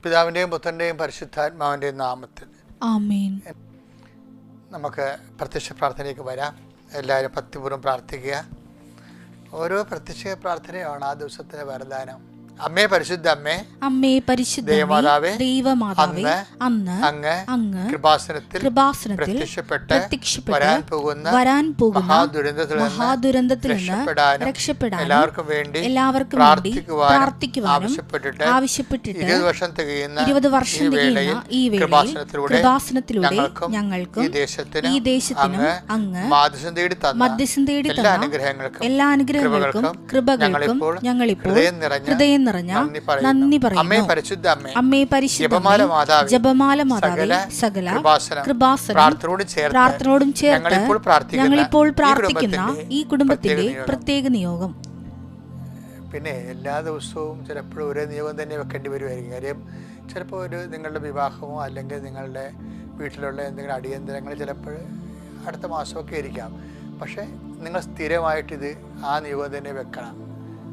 പിതാവിൻ്റെയും പുത്രൻ്റെയും പരിശുദ്ധാത്മാവിൻ്റെയും നാമത്തിൽ ആമേൻ. നമുക്ക് പ്രത്യക്ഷ പ്രാർത്ഥനയ്ക്ക് വരാം. എല്ലാവരും ഭക്തിപൂർവ്വം പ്രാർത്ഥിക്കുക. ഓരോ പ്രത്യക്ഷ പ്രാർത്ഥനയാണ് ആ ദിവസത്തിൻ്റെ വരദാനം. അമ്മേ പരിശുദ്ധ അമ്മേ, അമ്മേ പരിശുദ്ധ ദൈവമാതാവേ, ദൈവമാതാവേ, അന്ന് അങ്ങ് കൃപാസനത്തിൽ പ്രത്യക്ഷപ്പെട്ട് വരാൻ പോകുന്ന മഹാദുരന്തത്തിൽ നിന്ന് രക്ഷപ്പെടാനും എല്ലാവർക്കും വേണ്ടി പ്രാർത്ഥിക്കുവാനും ആവശ്യപ്പെട്ടിട്ട് 20 വർഷം തികയുന്ന ഈ വേളയിൽ കൃപാസനത്തിലൂടെ ഞങ്ങൾക്കും ഈ ദേശത്തിനും അങ്ങ് മധ്യസ്ഥം തേടി തന്ന എല്ലാ അനുഗ്രഹങ്ങൾക്കും കൃപകൾക്കും ഞങ്ങളിപ്പോൾ ഹൃദയം നന്ദി പറയുന്നു. അമ്മേ പരിശുദ്ധ ജപമാല മാതാവേ, സകല കൃപാസനം പ്രാർത്ഥനയോടും ചേർത്ത് ഞങ്ങളിപ്പോൾ പ്രാർത്ഥിക്കുന്ന ഈ കുടുംബത്തിന്റെ പ്രത്യേക നിയോഗം. പിന്നെ എല്ലാ ദിവസവും ചിലപ്പോൾ ഒരേ നിയോഗം തന്നെ വെക്കേണ്ടി വരുമായിരിക്കും. കാര്യം ചിലപ്പോൾ നിങ്ങളുടെ വിവാഹമോ അല്ലെങ്കിൽ നിങ്ങളുടെ വീട്ടിലുള്ള എന്തെങ്കിലും അടിയന്തരങ്ങൾ ചിലപ്പോൾ അടുത്ത മാസമൊക്കെ ഇരിക്കാം. പക്ഷേ നിങ്ങൾ സ്ഥിരമായിട്ടിത് ആ നിയോഗം തന്നെ വെക്കണം.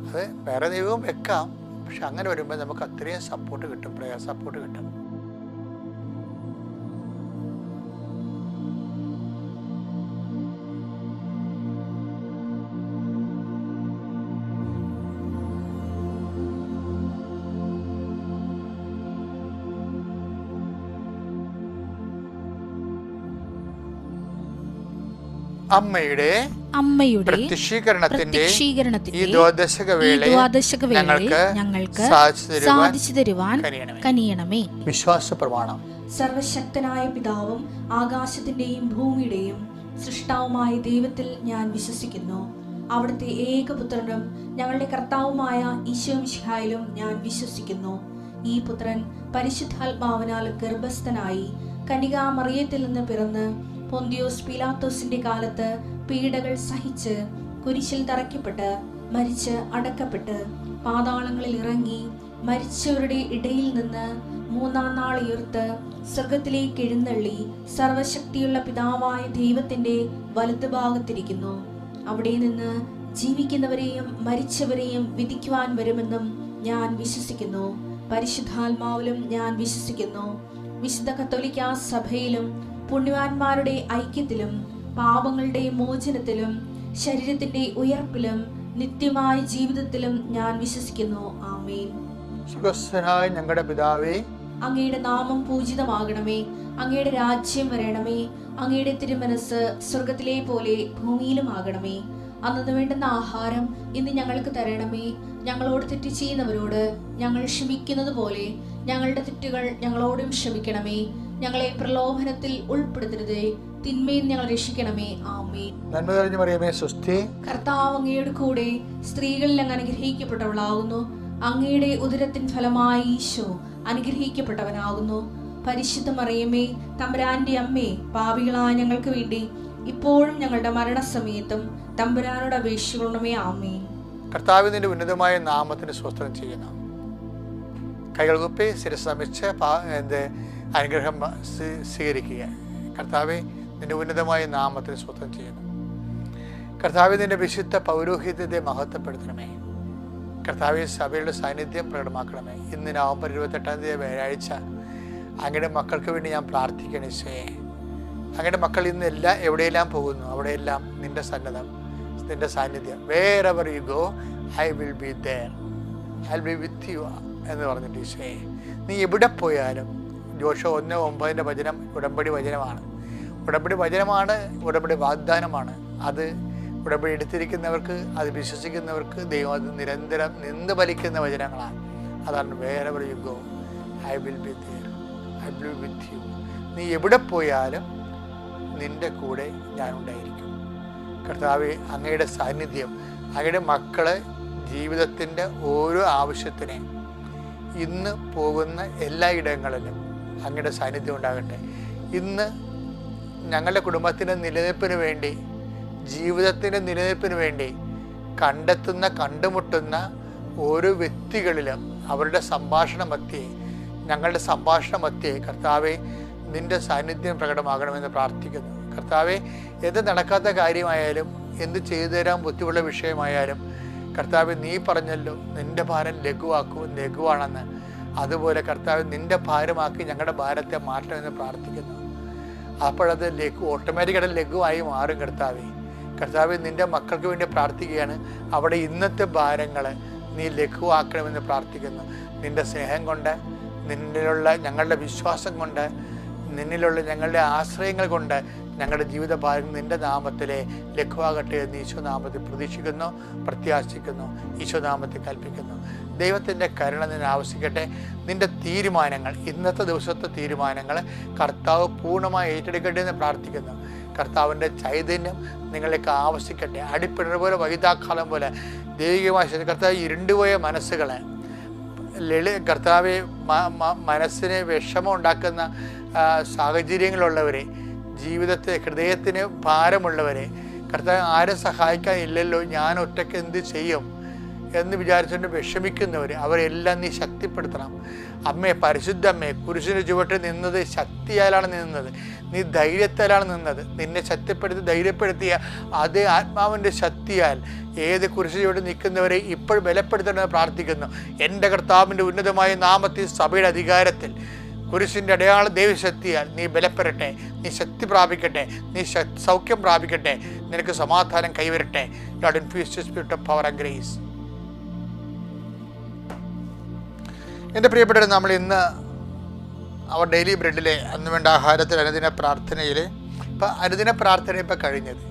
അത് വേറെ നിയോഗം വെക്കാം, പക്ഷെ അങ്ങനെ വരുമ്പോൾ നമുക്ക് അത്രയും സപ്പോർട്ട് കിട്ടും, പ്രയർ സപ്പോർട്ട് കിട്ടും. അമ്മയുടെ പ്രത്യക്ഷീകരണത്തിന്റെ ഈ ദ്വാദശക വേളയിൽ ഞങ്ങൾക്ക് സാധിച്ചു തരുവാൻ കനിയണമേ. വിശ്വാസ പ്രമാണം. സർവശക്തനായ പിതാവും ആകാശത്തിന്റെയും ഭൂമിയുടെയും സൃഷ്ടാവുമായ ദൈവത്തിൽ ഞാൻ വിശ്വസിക്കുന്നു. അവിടുത്തെ ഏകപുത്രനും ഞങ്ങളുടെ കർത്താവുമായ ഈശോ മിശിഹായിലും ഞാൻ വിശ്വസിക്കുന്നു. ഈ പുത്രൻ പരിശുദ്ധാത്മാവിനാൽ ഗർഭസ്ഥനായി കന്യകാ മറിയത്തിൽ നിന്ന് പിറന്ന് പൊന്തിയോസ് പീലാത്തോസിന്റെ കാലത്ത് പീഡകൾ സഹിച്ച് കുരിശിൽ തറയ്ക്കപ്പെട്ട് മരിച്ച് അടക്കപ്പെട്ട് പാതാളങ്ങളിൽ ഇറങ്ങി മരിച്ചവരുടെ ഇടയിൽ നിന്ന് 3-ാം നാൾ ഉയർത്ത് സ്വർഗത്തിലേക്ക് എഴുന്നള്ളി സർവശക്തിയുള്ള പിതാവായ ദൈവത്തിന്റെ വലതുഭാഗത്തിരിക്കുന്നു. അവിടെ നിന്ന് ജീവിക്കുന്നവരെയും മരിച്ചവരെയും വിധിക്കുവാൻ വരുമെന്നും ഞാൻ വിശ്വസിക്കുന്നു. പരിശുദ്ധാത്മാവിലും ഞാൻ വിശ്വസിക്കുന്നു. വിശുദ്ധ കത്തോലിക്കാ സഭയിലും പുണ്യവാന്മാരുടെ ഐക്യത്തിലും പാപങ്ങളുടെ മോചനത്തിലും ശരീരത്തിന്റെ ഉയർപ്പിലും നിത്യമായ ജീവിതത്തിലും ഞാൻ വിശ്വസിക്കുന്നു. ആമേൻ. സ്വർഗ്ഗസ്ഥനായ ഞങ്ങളുടെ പിതാവേ, അങ്ങയുടെ നാമം പൂജിതമാകണമേ. അങ്ങയുടെ രാജ്യം വരണമേ. അങ്ങയുടെ തിരുമനസ് സ്വർഗത്തിലെ പോലെ ഭൂമിയിലും ആകണമേ. അന്നു വേണ്ടുന്ന ആഹാരം ഇന്ന് ഞങ്ങൾക്ക് തരണമേ. ഞങ്ങളോട് തെറ്റ് ചെയ്യുന്നവരോട് ഞങ്ങൾ ക്ഷമിക്കുന്നത് പോലെ ഞങ്ങളുടെ തെറ്റുകൾ ഞങ്ങളോടും ക്ഷമിക്കണമേ. ഞങ്ങളെ പ്രലോഭനത്തിൽ ഉൾപ്പെടുത്തരുതേ, തിന്മയിൽ ഞങ്ങൾ രക്ഷിക്കണമേ. ആമേൻ. നന്മ നിറഞ്ഞ മറിയമേ, സ്വസ്തി. കർത്താവ് അങ്ങയുടെ കൂടെ സ്ത്രീകളിൽ അങ്ങ് അനുഗ്രഹിക്കപ്പെട്ടവളാകുന്നു. അങ്ങയുടെ ഉദരത്തിൻ ഫലമായി ഈശോ അനുഗ്രഹിക്കപ്പെട്ടവനാകുന്നു. പരിശുദ്ധ മറിയമേ, തമ്പുരാന്റെ അമ്മേ, പാപികളായ ഞങ്ങൾക്ക് വേണ്ടി ഇപ്പോഴും ഞങ്ങളുടെ മരണസമയത്തും തമ്പുരാനോട് അപേക്ഷിക്കണമേ. ആമേൻ. കർത്താവിന്റെ ഉന്നതമായ നാമത്തിന് സ്വസ്ത്രം ചെയ്യുന്നു. കൈകൾ കുപ്പി ശിരസമിച്ച് അനുഗ്രഹം സ്വീകരിക്കുക. കർത്താവെ, നിന്റെ ഉന്നതമായ നാമത്തിന് സ്വസ്ത്രം ചെയ്യുന്നു. കർത്താവെ, നിന്റെ വിശുദ്ധ പൗരോഹിത്യത്തെ മഹത്വപ്പെടുത്തണമേ. കർത്താവെ, സഭയുടെ സാന്നിധ്യം പ്രകടമാക്കണമേ. ഇന്ന് നവംബർ 28-ാം തീയതി വ്യാഴാഴ്ച അങ്ങയുടെ മക്കൾക്ക് വേണ്ടി ഞാൻ പ്രാർത്ഥിക്കണേ. അങ്ങയുടെ മക്കൾ ഇന്ന് എവിടെയെല്ലാം പോകുന്നു അവിടെയെല്ലാം നിന്റെ സന്നദ്ധം, നിന്റെ സാന്നിധ്യം. Wherever you go I will be there, I will be with you എന്ന് പറഞ്ഞിട്ട് ഈശോയെ, നീ എവിടെ പോയാലും. ജോഷുവ 1:9 വചനം ഉടമ്പടി വചനമാണ്. ഉടമ്പടി വാഗ്ദാനമാണ്. അത് ഉടമ്പടി എടുത്തിരിക്കുന്നവർക്ക്, അത് വിശ്വസിക്കുന്നവർക്ക് ദൈവം അത് നിരന്തരം നിന്ന് ഫലിക്കുന്ന വചനങ്ങളാണ്. അതാണ് wherever you go I will be there, I will be with you. നീ എവിടെ പോയാലും നിന്റെ കൂടെ ഞാനുണ്ടായിരിക്കും. കർത്താവെ, അങ്ങയുടെ സാന്നിധ്യം അങ്ങയുടെ മക്കളെ ജീവിതത്തിൻ്റെ ഓരോ ആവശ്യത്തിനെയും ഇന്ന് പോകുന്ന എല്ലാ ഇടങ്ങളിലും അങ്ങയുടെ സാന്നിധ്യം ഉണ്ടാകട്ടെ. ഇന്ന് ഞങ്ങളുടെ കുടുംബത്തിൻ്റെ നിലനിൽപ്പിന് വേണ്ടി, ജീവിതത്തിൻ്റെ നിലനിൽപ്പിന് വേണ്ടി കണ്ടുമുട്ടുന്ന ഓരോ വ്യക്തികളിലും അവരുടെ ഞങ്ങളുടെ സംഭാഷണ മധ്യേ കർത്താവെ, നിന്റെ സാന്നിധ്യം പ്രകടമാകണമെന്ന് പ്രാർത്ഥിക്കുന്നു. കർത്താവെ, എന്ത് നടക്കാത്ത കാര്യമായാലും, എന്ത് ചെയ്തു തരാൻ ബുദ്ധിമുട്ടുള്ള വിഷയമായാലും, കർത്താവെ, നീ പറഞ്ഞല്ലോ നിന്റെ ഭാരം ലഘുവാണെന്ന്. അതുപോലെ കർത്താവ് നിൻ്റെ ഭാരമാക്കി ഞങ്ങളുടെ ഭാരത്തെ മാറ്റണമെന്ന് പ്രാർത്ഥിക്കുന്നു. അപ്പോഴത് ഓട്ടോമാറ്റിക്കായിട്ട് ലഘുവായി മാറും. കർത്താവ് നിൻ്റെ മക്കൾക്ക് വേണ്ടി പ്രാർത്ഥിക്കുകയാണ്. അവിടെ ഇന്നത്തെ ഭാരങ്ങൾ നീ ലഘുവാക്കണമെന്ന് പ്രാർത്ഥിക്കുന്നു. നിൻ്റെ സ്നേഹം കൊണ്ട്, നിന്നിലുള്ള ഞങ്ങളുടെ വിശ്വാസം കൊണ്ട്, നിന്നിലുള്ള ഞങ്ങളുടെ ആശ്രയങ്ങൾ കൊണ്ട് ഞങ്ങളുടെ ജീവിതഭാരം നിൻ്റെ നാമത്തിലെ ലഘുവാകട്ടെ എന്ന് ഈശോനാമത്തിൽ പ്രതീക്ഷിക്കുന്നു, പ്രത്യാശിക്കുന്നു, ഈശോനാമത്തിൽ കൽപ്പിക്കുന്നു. ദൈവത്തിൻ്റെ കരുണ നിന്നെ ആവശ്യിക്കട്ടെ. നിൻ്റെ തീരുമാനങ്ങൾ, ഇന്നത്തെ ദിവസത്തെ തീരുമാനങ്ങൾ കർത്താവ് പൂർണ്ണമായി ഏറ്റെടുക്കട്ടെ എന്ന് പ്രാർത്ഥിക്കുന്നു. കർത്താവിൻ്റെ ചൈതന്യം നിങ്ങളിലേക്ക് ആവശ്യിക്കട്ടെ. അടിപ്പിണർ പോലെ വൈതാക്കാലം പോലെ ദൈവികമായ കർത്താവ് ഇരുണ്ടുപോയ മനസ്സുകളെ കർത്താവ് മനസ്സിന് വിഷമം ഉണ്ടാക്കുന്ന സാഹചര്യങ്ങളുള്ളവരെ, ജീവിതത്തെ ഹൃദയത്തിന് ഭാരമുള്ളവരെ, കർത്താവ് ആരും സഹായിക്കാൻ ഇല്ലല്ലോ, ഞാൻ ഒറ്റയ്ക്ക് എന്ത് ചെയ്യും എന്ന് വിചാരിച്ചുകൊണ്ട് വിഷമിക്കുന്നവർ, അവരെല്ലാം നീ ശക്തിപ്പെടുത്തണം. അമ്മേ, പരിശുദ്ധ അമ്മേ, കുരിശിന് ചുവട്ടിൽ നിന്നത് ശക്തിയാലാണ് നിന്നത്, നീ ധൈര്യത്താലാണ് നിന്നത്. നിന്നെ ശക്തിപ്പെടുത്തി ധൈര്യപ്പെടുത്തിയ അതേ ആത്മാവിൻ്റെ ശക്തിയാൽ ഏത് കുരിശിന് ചുവട്ടിൽ നിൽക്കുന്നവരെ ഇപ്പോൾ ബലപ്പെടുത്തണമെന്ന് പ്രാർത്ഥിക്കുന്നു. എൻ്റെ കർത്താവിൻ്റെ ഉന്നതമായ നാമത്തിൽ, സഭയുടെ അധികാരത്തിൽ, കുരിശിൻ്റെ അടയാള ദൈവശക്തിയാൽ നീ ബലപ്പെടട്ടെ, നീ ശക്തി പ്രാപിക്കട്ടെ, നീ സൗഖ്യം പ്രാപിക്കട്ടെ, നിനക്ക് സമാധാനം കൈവരട്ടെ. Lord infuse the spirit of power and grace. എൻ്റെ പ്രിയപ്പെട്ടവർ, നമ്മൾ ഇന്ന് അവർ ഡെയിലി ബ്രെഡിലെ അന്ന് വേണ്ട ആഹാരത്തിൽ അനുദിന പ്രാർത്ഥനയിൽ ഇപ്പം അനുദിന പ്രാർത്ഥന ഇപ്പം കഴിഞ്ഞത്.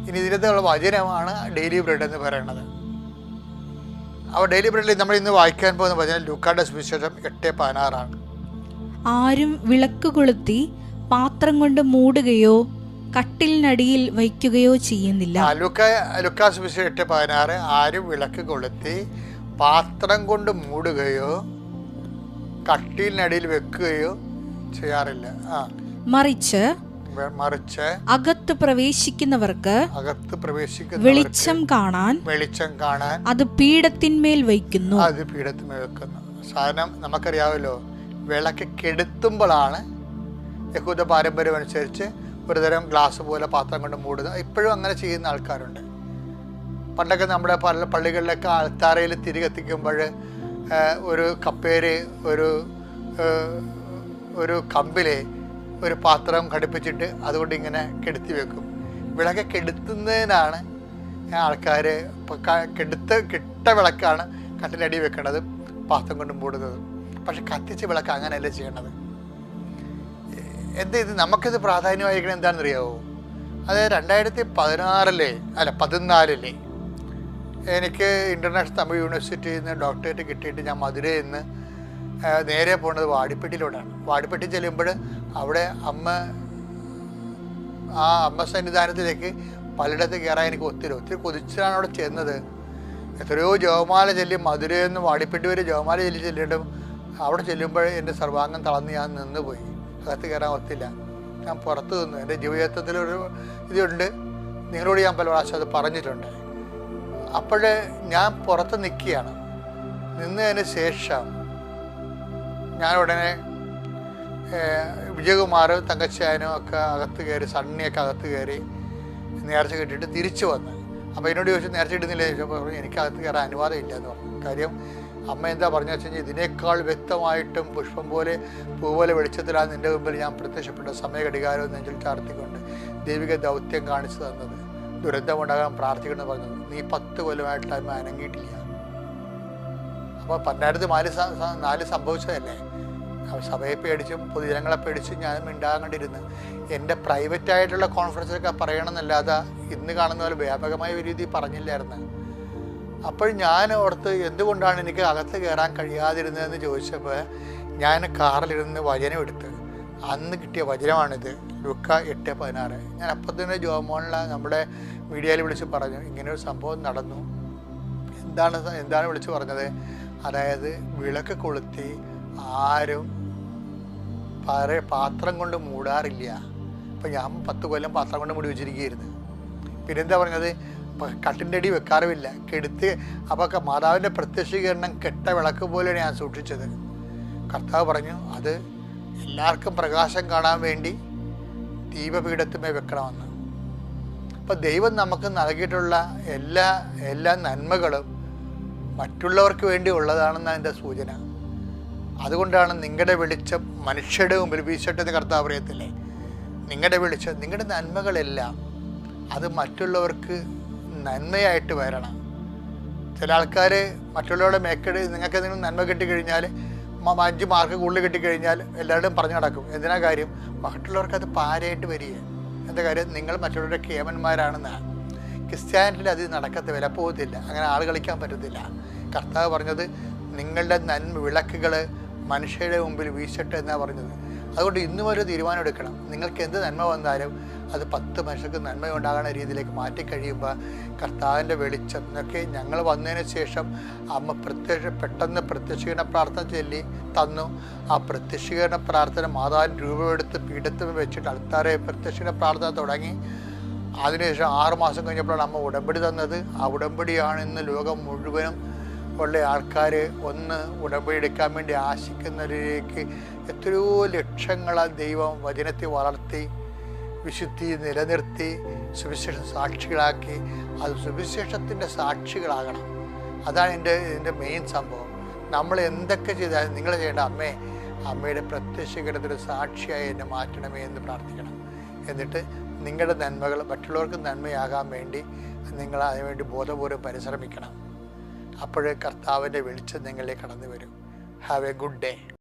ഇനി ഇതിനകത്തുള്ള വചനമാണ് ഡെയിലി ബ്രെഡ് എന്ന് പറയുന്നത്. അവർ ഡെയിലി ബ്രെഡിൽ നമ്മൾ ഇന്ന് വായിക്കാൻ പോകുന്ന വചനം ലൂക്കായുടെ സുവിശേഷം 8:16. ആരും വിളക്ക് കൊളുത്തി പാത്രം കൊണ്ട് മൂടുകയോ കട്ടിലിനടിയിൽ വയ്ക്കുകയോ ചെയ്യുന്നില്ല. ലൂക്കാ സുവിശേഷം 8:16. ആരും വിളക്ക് കൊളുത്തി പാത്രം കൊണ്ട് മൂടുകയോ കട്ടിലിനടിയിൽ വെക്കുകയോ ചെയ്യാറില്ല. മറിച്ച് അകത്ത് പ്രവേശിക്കുന്നവർക്ക് വെളിച്ചം കാണാൻ അത് പീഠത്തിന്മേൽ വയ്ക്കുന്നു. സാധനം നമുക്കറിയാമല്ലോ, വിളക്ക് കെടുത്തുമ്പോഴാണ് യഹൂദ പാരമ്പര്യം അനുസരിച്ച് ഒരുതരം ഗ്ലാസ് പോലെ പാത്രം കൊണ്ട് മൂടുന്നത്. ഇപ്പോഴും അങ്ങനെ ചെയ്യുന്ന ആൾക്കാരുണ്ട്. പണ്ടൊക്കെ നമ്മുടെ പല പള്ളികളിലൊക്കെ അൾത്താരയിൽ തിരി കത്തിക്കുമ്പോൾ ഒരു കപ്പേര് ഒരു കമ്പിലെ ഒരു പാത്രം ഘടിപ്പിച്ചിട്ട് അതുകൊണ്ട് ഇങ്ങനെ കെടുത്തി വെക്കും. വിളക്ക് കെടുത്തുന്നതിനാണ് ആൾക്കാർ കിട്ട വിളക്കാണ് കട്ടിലടി വെക്കേണ്ടത്, പാത്രം കൊണ്ട് മൂടുന്നത്. പക്ഷെ കത്തിച്ച വിളക്ക് അങ്ങനെയല്ല ചെയ്യേണ്ടത്. ഇത് നമുക്കിത് പ്രാധാന്യമായിരിക്കണം. എന്താണെന്നറിയാവോ? അത് 2014 എനിക്ക് ഇൻ്റർനാഷണൽ തമിഴ് യൂണിവേഴ്സിറ്റിയിൽ നിന്ന് ഡോക്ടറേറ്റ് കിട്ടിയിട്ട് ഞാൻ മധുരയിൽ നിന്ന് നേരെ പോകുന്നത് വാടിപ്പെട്ടിയിലൂടെയാണ്. വാടിപ്പെട്ടി ചെല്ലുമ്പോൾ അവിടെ അമ്മ സന്നിധാനത്തിലേക്ക് പലയിടത്ത് കയറാൻ എനിക്ക് ഒത്തിരി കൊതിച്ചാണ് അവിടെ ചെന്നത്. എത്രയോ ജപമാല ചൊല്ലി മധുരയിൽ നിന്ന് വാടിപ്പെട്ടി വരെ ജപമാല ചെല്ലിയിട്ടും അവിടെ ചെല്ലുമ്പോൾ എൻ്റെ സർവാംഗം തളർന്ന് ഞാൻ നിന്ന് പോയി. അകത്ത് കയറാൻ ഒത്തില്ല. ഞാൻ പുറത്ത് നിന്നു. എൻ്റെ ജീവിതത്തിലൊരു ഇതുണ്ട്, നിങ്ങളോട് ഞാൻ പല പ്രാവശ്യം അത് പറഞ്ഞിട്ടുണ്ട്. അപ്പോൾ ഞാൻ പുറത്ത് നിൽക്കുകയാണ്. നിന്നതിന് ശേഷം ഞാൻ ഉടനെ വിജയകുമാർ തങ്കച്ചായനും ഒക്കെ അകത്ത് കയറി, സണ്ണിയൊക്കെ അകത്ത് കയറി നേർച്ച കിട്ടിയിട്ട് തിരിച്ചു വന്ന്. അപ്പോൾ എന്നോട് ചോദിച്ചു നേർച്ച കിട്ടുന്നില്ല ചോദിച്ചപ്പോൾ എനിക്കകത്ത് കയറാൻ അനുവാദം ഇല്ല എന്ന് പറഞ്ഞു. കാര്യം അമ്മ എന്താ പറഞ്ഞു വെച്ച് കഴിഞ്ഞാൽ, ഇതിനേക്കാൾ വ്യക്തമായിട്ടും പുഷ്പം പോലെ പൂ പോലെ വെളിച്ചത്തിലാണ് നിൻ്റെ മുമ്പിൽ ഞാൻ പ്രത്യക്ഷപ്പെട്ട സമയഘടികാരവും നെഞ്ചിൽ ചാർത്തിക്കൊണ്ട് ദൈവിക ദൗത്യം കാണിച്ചു തന്നത്, ദുരന്തമുണ്ടാകാൻ പ്രാർത്ഥിക്കണമെന്ന് പറഞ്ഞത്. നീ 10 കൊല്ലമായിട്ട് അമ്മ അനങ്ങിയിട്ടില്ല. അപ്പോൾ 2004 സംഭവിച്ചതല്ലേ. സഭയെ പേടിച്ചും പൊതുജനങ്ങളെ പേടിച്ചും ഞാൻ മിണ്ടാകണ്ടിരുന്ന് എൻ്റെ പ്രൈവറ്റായിട്ടുള്ള കോൺഫറൻസിലൊക്കെ പറയണമെന്നല്ലാതെ ഇന്ന് കാണുന്ന പോലെ വ്യാപകമായ ഒരു രീതി പറഞ്ഞില്ലായിരുന്നു. അപ്പോൾ ഞാൻ ഓർത്ത് എന്തുകൊണ്ടാണ് എനിക്ക് അകത്ത് കയറാൻ കഴിയാതിരുന്നതെന്ന് ചോദിച്ചപ്പോൾ ഞാൻ കാറിലിരുന്ന് വചനം എടുത്ത് അന്ന് കിട്ടിയ വചനമാണിത്, ലൂക്കാ 8:16. ഞാൻ അപ്പം തന്നെ ജോമോണിലെ നമ്മുടെ മീഡിയയിൽ വിളിച്ച് പറഞ്ഞു, ഇങ്ങനെയൊരു സംഭവം നടന്നു. എന്താണ് വിളിച്ച് പറഞ്ഞത്? അതായത് വിളക്ക് കൊളുത്തി ആരും പാത്രം കൊണ്ട് മൂടാറില്ല. ഇപ്പം ഞാൻ 10 കൊല്ലം പാത്രം കൊണ്ട് മൂടി വെച്ചിരിക്കുകയായിരുന്നു. പിന്നെന്താ പറഞ്ഞത്? കട്ടിൻ്റെ അടി വെക്കാറുമില്ല, കെടുത്ത്. അപ്പോൾ മാതാവിൻ്റെ പ്രത്യക്ഷീകരണം കെട്ട വിളക്ക് പോലെയാണ് ഞാൻ സൂക്ഷിച്ചത്. കർത്താവ് പറഞ്ഞു, അത് എല്ലാവർക്കും പ്രകാശം കാണാൻ വേണ്ടി ദീപപീഠത്തുമേ വെക്കണമെന്ന്. അപ്പോൾ ദൈവം നമുക്ക് നൽകിയിട്ടുള്ള എല്ലാ നന്മകളും മറ്റുള്ളവർക്ക് വേണ്ടി ഉള്ളതാണെന്നാണ് എൻ്റെ സൂചന. അതുകൊണ്ടാണ് നിങ്ങളുടെ വെളിച്ചം മനുഷ്യരുടെ മുമ്പിൽ വീശട്ടെ എന്ന് കർത്താവ് പറയത്തില്ലേ. നിങ്ങളുടെ വെളിച്ചം, നിങ്ങളുടെ നന്മകളെല്ലാം അത് മറ്റുള്ളവർക്ക് നന്മയായിട്ട് വരണം. ചില ആൾക്കാർ മറ്റുള്ളവരുടെ മേക്കട് നിങ്ങൾക്ക് എന്തെങ്കിലും നന്മ കിട്ടിക്കഴിഞ്ഞാൽ 5 മാർക്ക് കൂടുതൽ കിട്ടിക്കഴിഞ്ഞാൽ എല്ലാവരുടെയും പറഞ്ഞു നടക്കും. എന്തിനാ കാര്യം? മറ്റുള്ളവർക്ക് അത് പാരയായിട്ട് വരിക. എന്താ കാര്യം? നിങ്ങൾ മറ്റുള്ളവരുടെ കേമന്മാരാണെന്നാണ്. ക്രിസ്ത്യാനിറ്റിയിൽ അത് നടക്കത്തെ വില പോകത്തില്ല. അങ്ങനെ ആൾ കളിക്കാൻ പറ്റത്തില്ല. കർത്താവ് പറഞ്ഞത് നിങ്ങളുടെ നന്മ വിളക്കുകൾ മനുഷ്യരുടെ മുമ്പിൽ വീശട്ടെ എന്നാണ് പറഞ്ഞത്. അതുകൊണ്ട് ഇന്നും ഒരു തീരുമാനം എടുക്കണം. നിങ്ങൾക്ക് എന്ത് നന്മ വന്നാലും അത് 10 മനുഷ്യർക്ക് നന്മ ഉണ്ടാകുന്ന രീതിയിലേക്ക് മാറ്റിക്കഴിയുമ്പോൾ കർത്താവിൻ്റെ വെളിച്ചം എന്നൊക്കെ ഞങ്ങൾ വന്നതിന് ശേഷം അമ്മ പെട്ടെന്ന് പ്രത്യക്ഷീകരണ പ്രാർത്ഥന ചൊല്ലി തന്നു. ആ പ്രത്യക്ഷീകരണ പ്രാർത്ഥന മാതാവിന് രൂപമെടുത്ത് പീഠത്തിൽ വെച്ചിട്ട് അൾത്താരെ പ്രത്യക്ഷീകരണ പ്രാർത്ഥന തുടങ്ങി. അതിനുശേഷം 6 മാസം കഴിഞ്ഞപ്പോഴാണ് അമ്മ ഉടമ്പടി തന്നത്. ആ ഉടമ്പടിയാണ് ഇന്ന് ലോകം മുഴുവനും ഉള്ള ആൾക്കാർ ഒന്ന് ഉടമ്പടി എടുക്കാൻ വേണ്ടി ആശിക്കുന്നവരിലേക്ക് എത്രയോ ലക്ഷങ്ങളാൽ ദൈവം വചനത്തെ വളർത്തി വിശുദ്ധി നിലനിർത്തി സുവിശേഷ സാക്ഷികളാക്കി. അത് സുവിശേഷത്തിൻ്റെ സാക്ഷികളാകണം. അതാണ് ഇതിൻ്റെ മെയിൻ സംഭവം. നമ്മൾ എന്തൊക്കെ ചെയ്താലും നിങ്ങൾ ചെയ്യേണ്ട അമ്മയുടെ പ്രത്യക്ഷീകരണത്തിന് സാക്ഷിയായി എന്നെ മാറ്റണമേ എന്ന് പ്രാർത്ഥിക്കണം. എന്നിട്ട് നിങ്ങളുടെ നന്മകൾ മറ്റുള്ളവർക്ക് നന്മയാകാൻ വേണ്ടി നിങ്ങൾ അതിനുവേണ്ടി ബോധപൂർവ്വം പരിശ്രമിക്കണം. അപ്പോഴേ കർത്താവിൻ്റെ വെളിച്ചം നിങ്ങളിലേക്ക് കടന്നു വരും. Have A good day.